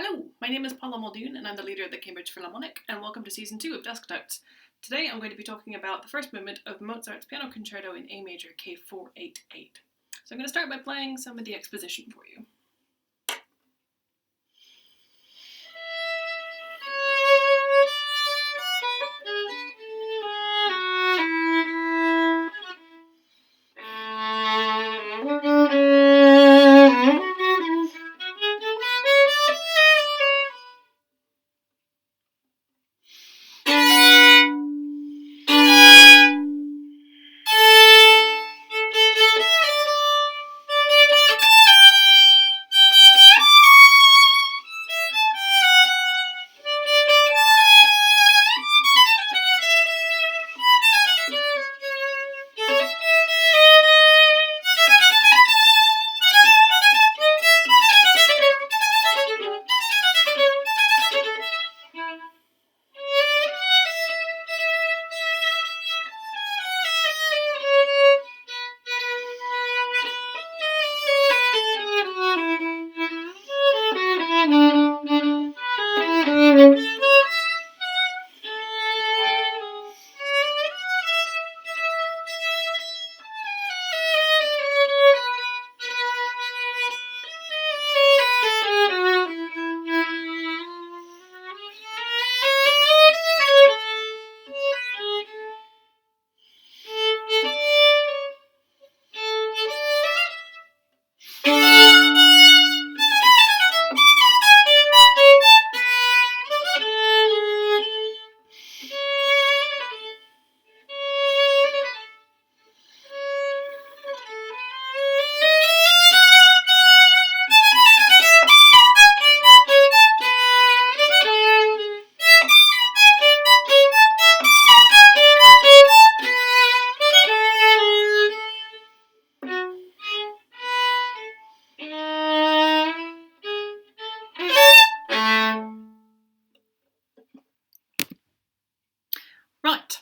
Hello, my name is Paula Muldoon and I'm the leader of the Cambridge Philharmonic, and welcome to Season 2 of Desk Notes. Today I'm going to be talking about the first movement of Mozart's Piano Concerto in A major K488. So I'm going to start by playing some of the exposition for you. Right,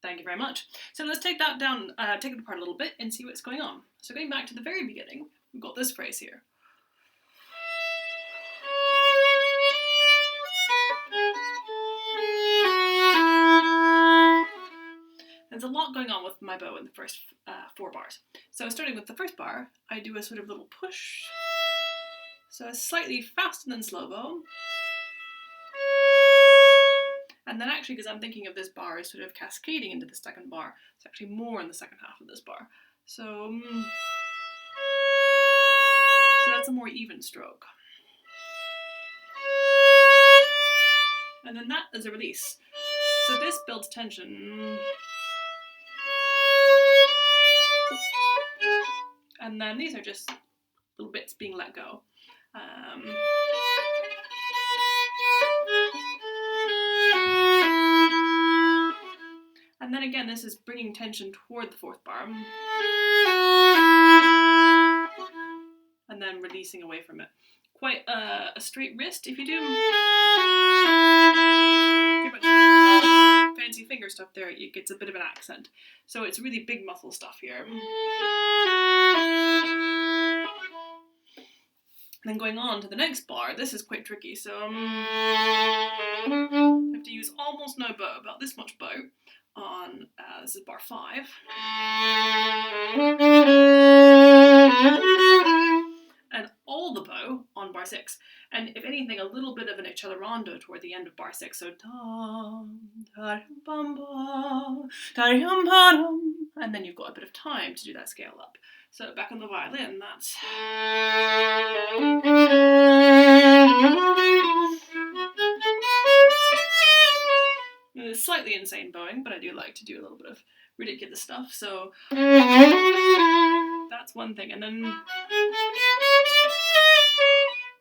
thank you very much. So let's take that down, take it apart a little bit and see what's going on. So going back to the very beginning, we've got this phrase here. There's a lot going on with my bow in the first 4 bars. So starting with the first bar, I do a sort of little push. So a slightly fast and then slow bow. And then actually, because I'm thinking of this bar as sort of cascading into the second bar, it's actually more in the second half of this bar. So that's a more even stroke. And then that is a release. So this builds tension. And then these are just little bits being let go. And then again, this is bringing tension toward the 4th bar. And then releasing away from it. Quite a straight wrist if you do too much fancy finger stuff there, it gets a bit of an accent. So it's really big muscle stuff here. And then going on to the next bar, this is quite tricky, so you have to use almost no bow, about this much bow on, this is bar 5. And all the bow on bar 6. And if anything, a little bit of an accelerando toward the end of bar 6. So and then you've got a bit of time to do that scale up. So back on the violin, that's it's slightly insane bowing, but I do like to do a little bit of ridiculous stuff. So that's one thing. And then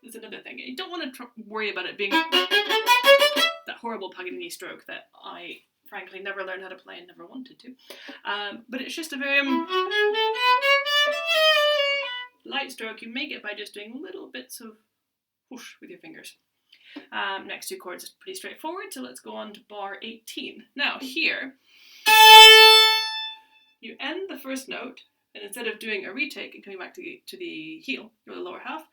there's another thing. You don't want to worry about it being that horrible Paganini stroke that I frankly never learned how to play and never wanted to. But it's just a very light stroke. You make it by just doing little bits of whoosh with your fingers. Next 2 chords is pretty straightforward, so let's go on to bar 18. Now here, you end the first note, and instead of doing a retake and coming back to the heel, or the lower half,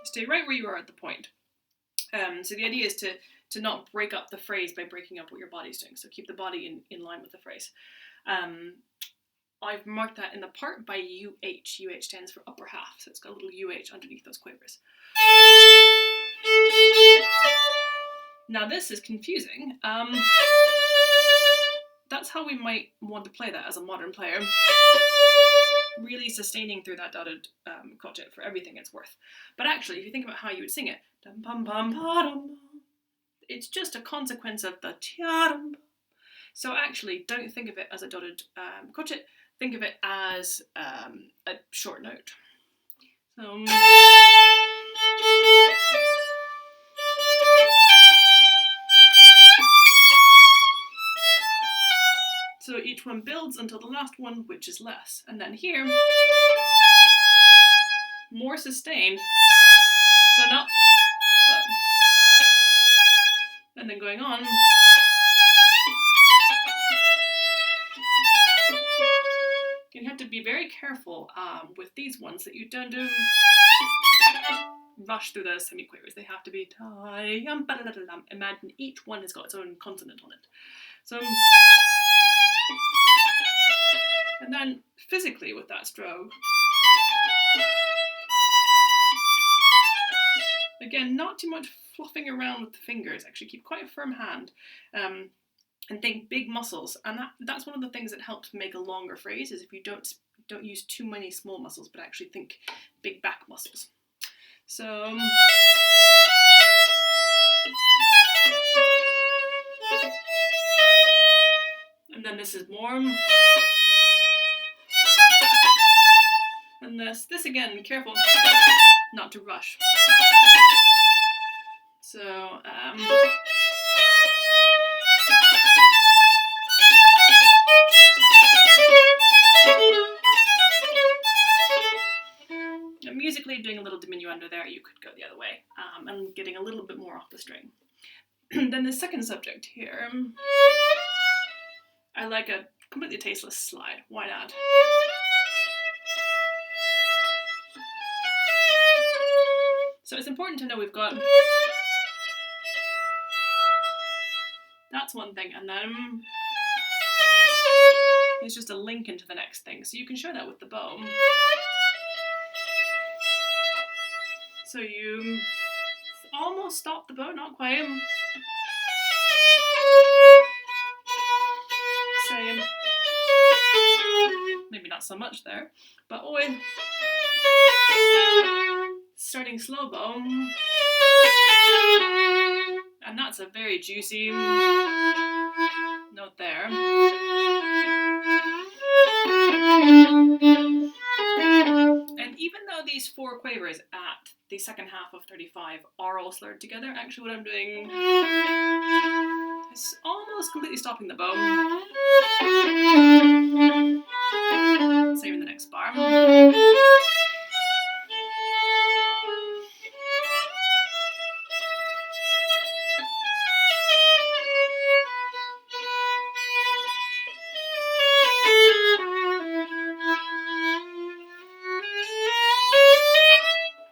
Stay right where you are at the point. So the idea is to not break up the phrase by breaking up what your body's doing. So keep the body in line with the phrase. I've marked that in the part by UH. UH stands for upper half, so it's got a little UH underneath those quavers. Now this is confusing. That's how we might want to play that as a modern player. Really sustaining through that dotted crotchet for everything it's worth. But actually, if you think about how you would sing it, it's just a consequence of the tiarum. So actually, don't think of it as a dotted crotchet. Think of it as a short note. So each one builds until the last one, which is less. And then here, more sustained. So not, but, and then going on. You have to be very careful with these ones that you don't rush through the semiquavers. They have to be imagine each one has got its own consonant on it. So, and then physically with that stroke, again, not too much fluffing around with the fingers. Actually, keep quite a firm hand. And think big muscles, and that's one of the things that helps make a longer phrase, is if you don't use too many small muscles, but actually think big back muscles. So and then this is more, and this again, careful not to rush. So musically, doing a little diminuendo there, you could go the other way, and getting a little bit more off the string. Then the second subject here, I like a completely tasteless slide. Why not? So it's important to know we've got, that's one thing, and then it's just a link into the next thing. So you can show that with the bow. So you almost stop the bow, not quite. Same. Maybe not so much there, but always starting slow bow. And that's a very juicy note there. And even though these four quavers at the second half of 35 are all slurred together, actually what I'm doing is almost completely stopping the bow. Same in the next bar.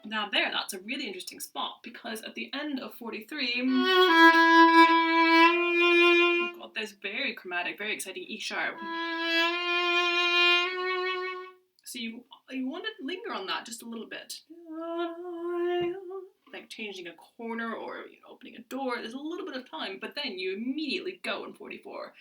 Now there, that's a really interesting spot, because at the end of 43, we've got this very chromatic, very exciting E sharp. So you want to linger on that just a little bit. Like changing a corner or opening a door, there's a little bit of time, but then you immediately go in 44.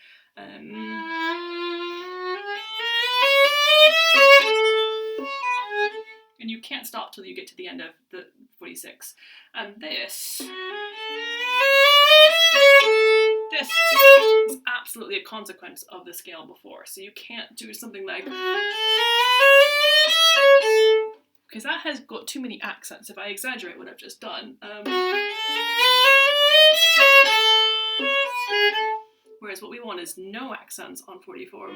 And you can't stop till you get to the end of the 46. And this is absolutely a consequence of the scale before. So you can't do something like, because that has got too many accents if I exaggerate what I've just done. Whereas what we want is no accents on 44.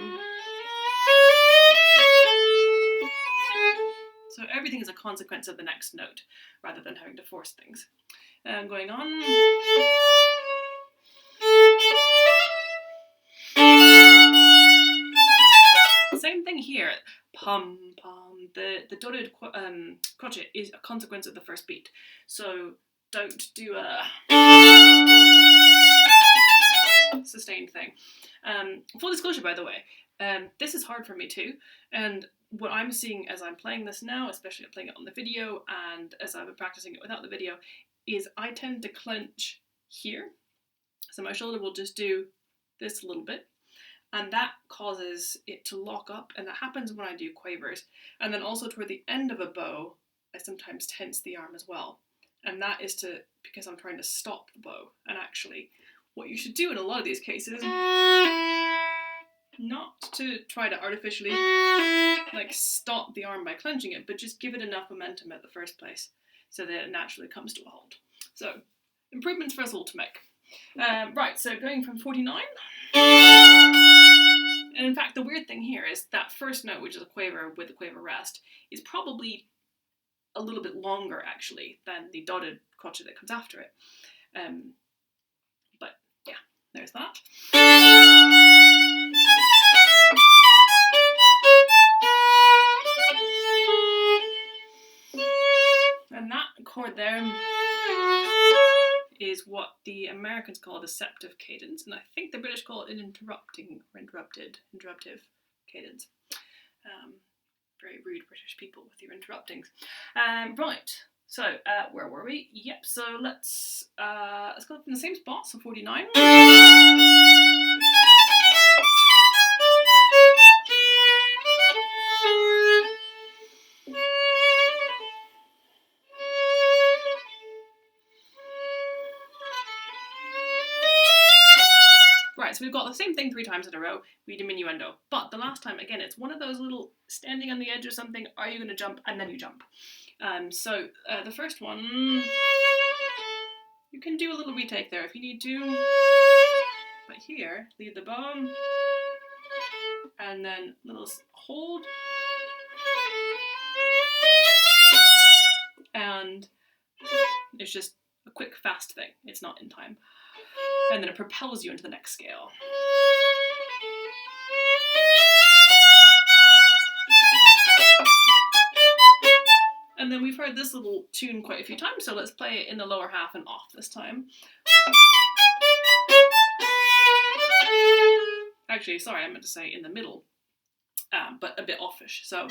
So everything is a consequence of the next note, rather than having to force things. Going on. Same thing here. Pum, pum, the dotted crotchet is a consequence of the first beat. So don't do a sustained thing. Full disclosure, by the way, this is hard for me too, and what I'm seeing as I'm playing this now, especially I'm playing it on the video and as I've been practicing it without the video, is I tend to clench here. So my shoulder will just do this a little bit, and that causes it to lock up, and that happens when I do quavers. And then also toward the end of a bow, I sometimes tense the arm as well. And that is because I'm trying to stop the bow. And actually, what you should do in a lot of these cases, not to try to artificially like stop the arm by clenching it, but just give it enough momentum at the first place so that it naturally comes to a halt. So, improvements for us all to make. Right, so going from 49. And in fact, the weird thing here is that first note, which is a quaver with a quaver rest, is probably a little bit longer, actually, than the dotted crotchet that comes after it. But yeah, there's that. And that chord there is what the Americans call a deceptive cadence, and I think the British call it an interruptive cadence. Very rude British people with your interruptings. Right, so where were we? Yep, so let's go up in the same spot, so 49. Right, so we've got the same thing 3 times in a row, we diminuendo. But the last time, again, it's one of those little standing on the edge of something, are you going to jump, and then you jump. So the first one, you can do a little retake there if you need to. But here, leave the bow, and then little hold, and it's just a quick, fast thing. It's not in time. And then it propels you into the next scale. And then we've heard this little tune quite a few times, so let's play it in the lower half and off this time. Actually, sorry, I meant to say in the middle, but a bit offish, so.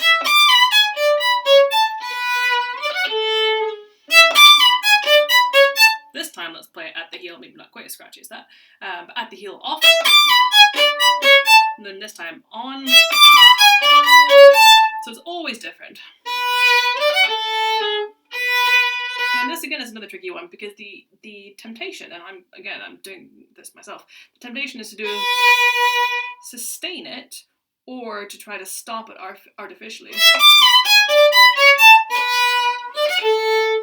This time, let's play it at the heel, maybe not quite as scratchy as that, but at the heel off, and then this time on, so it's always different. And this again is another tricky one, because the temptation, and I'm doing this myself, the temptation is to sustain it, or to try to stop it artificially.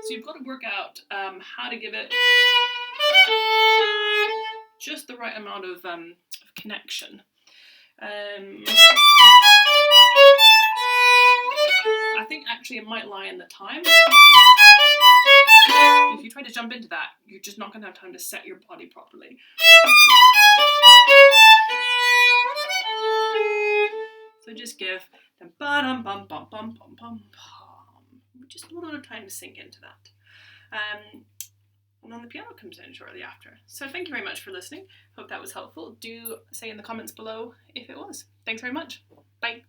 So you've got to work out how to give it just the right amount of connection. I think actually it might lie in the time. If you try to jump into that, you're just not going to have time to set your body properly. So just give them ba-dum bum bum bum bum bum bum. Just a little bit of time to sink into that. And then the piano comes in shortly after. So thank you very much for listening. Hope that was helpful. Do say in the comments below if it was. Thanks very much. Bye.